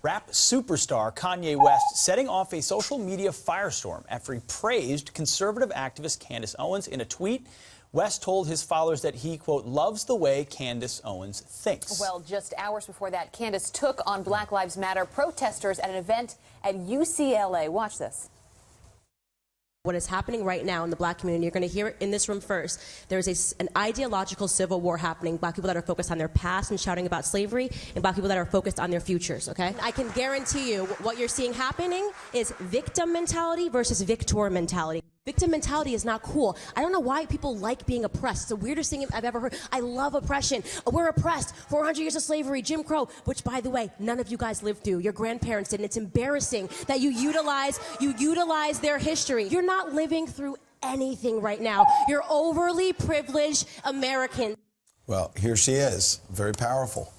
Rap superstar Kanye West setting off a social media firestorm after he praised conservative activist Candace Owens. In a tweet, West told his followers that he, quote, loves the way Candace Owens thinks. Well, just hours before that, Candace took on Black Lives Matter protesters at an event at UCLA. Watch this. What is happening right now in the black community, you're going to hear it in this room first. There's an ideological civil war happening. Black people that are focused on their past and shouting about slavery, and black people that are focused on their futures, okay? I can guarantee you what you're seeing happening is victim mentality versus victor mentality. Victim mentality is not cool. I don't know why people like being oppressed. It's the weirdest thing I've ever heard. I love oppression. We're oppressed. 400 years of slavery, Jim Crow, which, by the way, none of you guys lived through. Your grandparents did, and it's embarrassing that you utilize their history. You're not living through anything right now. You're overly privileged Americans. Well, here she is, very powerful.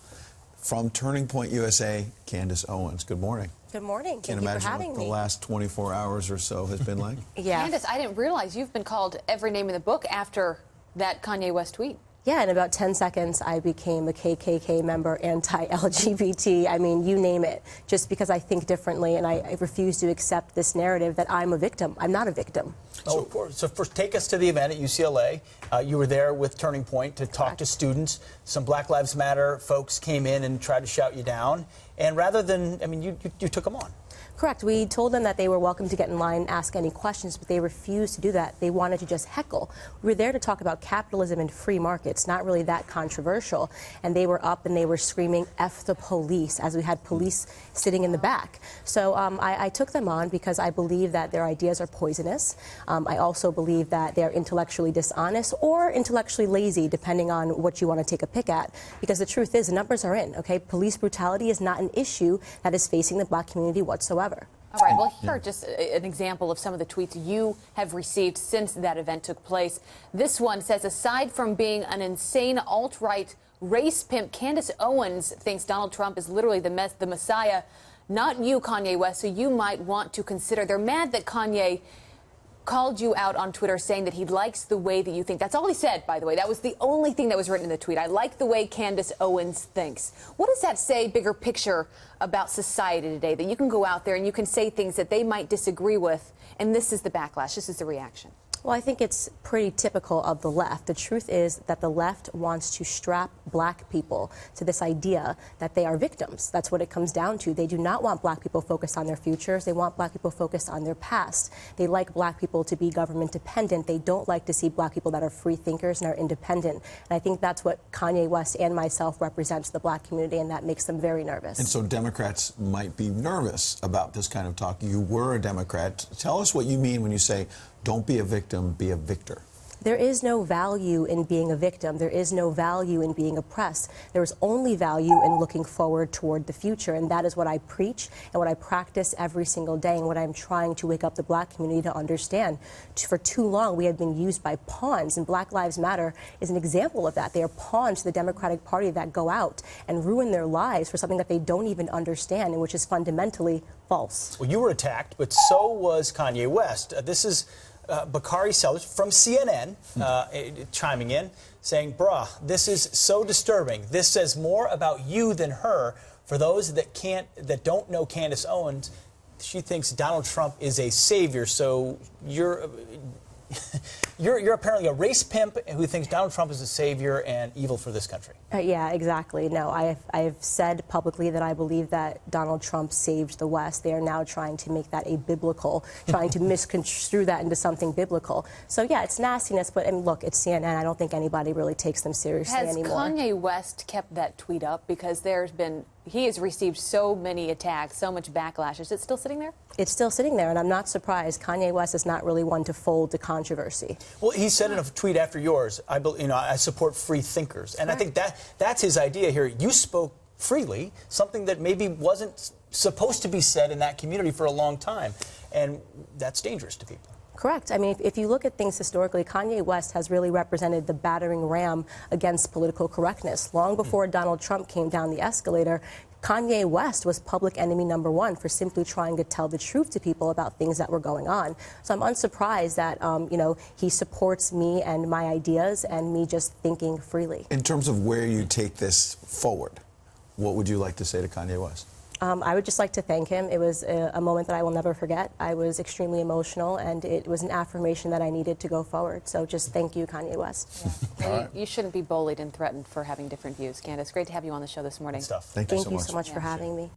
From Turning Point USA, Candace Owens. Good morning. Good morning. Can't Thank you for having imagine what me. the last 24 hours or so has been like. Yeah. Candace, I didn't realize you've been called every name in the book after that Kanye West tweet. Yeah, in about 10 seconds, I became a KKK member, anti-LGBT, I mean, you name it, just because I think differently, and I refuse to accept this narrative that I'm a victim. I'm not a victim. Oh, so first, take us to the event at UCLA. You were there with Turning Point to talk to students. Some Black Lives Matter folks came in and tried to shout you down. And rather than, I mean, you took them on. Correct. We told them that they were welcome to get in line and ask any questions, but they refused to do that. They wanted to just heckle. We were there to talk about capitalism and free markets, not really that controversial. And they were up and they were screaming, F the police, as we had police sitting in the back. So I took them on because I believe that their ideas are poisonous. I also believe that they're intellectually dishonest or intellectually lazy, depending on what you want to take a pick at. Because the truth is, the numbers are in, okay? Police brutality is not an issue that is facing the black community whatsoever. All right, well, here are just an example of some of the tweets you have received since that event took place. This one says, aside from being an insane alt-right race pimp, Candace Owens thinks Donald Trump is literally the Messiah, not you, Kanye West, so you might want to consider. They're mad that Kanye called you out on Twitter saying that he likes the way that you think. That's all he said, by the way. That was the only thing that was written in the tweet. I like the way Candace Owens thinks. What does that say, bigger picture, about society today? That you can go out there and you can say things that they might disagree with, and this is the backlash, this is the reaction. Well, I think it's pretty typical of the left. The truth is that the left wants to strap black people to this idea that they are victims. That's what it comes down to. They do not want black people focused on their futures. They want black people focused on their past. They like black people to be government dependent. They don't like to see black people that are free thinkers and are independent. And I think that's what Kanye West and myself represent to the black community, and that makes them very nervous. And so Democrats might be nervous about this kind of talk. You were a Democrat. Tell us what you mean when you say, don't be a victim, be a victor. There is no value in being a victim. There is no value in being oppressed. There is only value in looking forward toward the future. And that is what I preach and what I practice every single day and what I'm trying to wake up the black community to understand. For too long, we have been used by pawns, and Black Lives Matter is an example of that. They are pawns to the Democratic Party that go out and ruin their lives for something that they don't even understand and which is fundamentally false. Well, you were attacked, but so was Kanye West. This is Bakari Sellers from CNN chiming in, saying, bruh, this is so disturbing. This says more about you than her. For those that don't know Candace Owens, she thinks Donald Trump is a savior. So you're apparently a race pimp who thinks Donald Trump is a savior and evil for this country. Yeah, exactly. No, I've said publicly that I believe that Donald Trump saved the West. They are now trying to make that a biblical, trying to misconstrue that into something biblical. So, yeah, it's nastiness, but I mean, look, it's CNN. I don't think anybody really takes them seriously anymore. Has Kanye West kept that tweet up? Because he has received so many attacks, so much backlash. Is it still sitting there? It's still sitting there, and I'm not surprised. Kanye West is not really one to fold to controversy. Well, he said in a tweet after yours, I support free thinkers. And I think that's his idea here. You spoke freely, something that maybe wasn't supposed to be said in that community for a long time. And that's dangerous to people. Correct. I mean, if you look at things historically, Kanye West has really represented the battering ram against political correctness. Long before Donald Trump came down the escalator, Kanye West was public enemy #1 for simply trying to tell the truth to people about things that were going on. So I'm unsurprised that, he supports me and my ideas and me just thinking freely. In terms of where you take this forward, what would you like to say to Kanye West? I would just like to thank him. It was a moment that I will never forget. I was extremely emotional, and it was an affirmation that I needed to go forward. So just thank you, Kanye West. Yeah. You shouldn't be bullied and threatened for having different views. Candace, great to have you on the show this morning. Good stuff. Thank you Thank you so much for having me.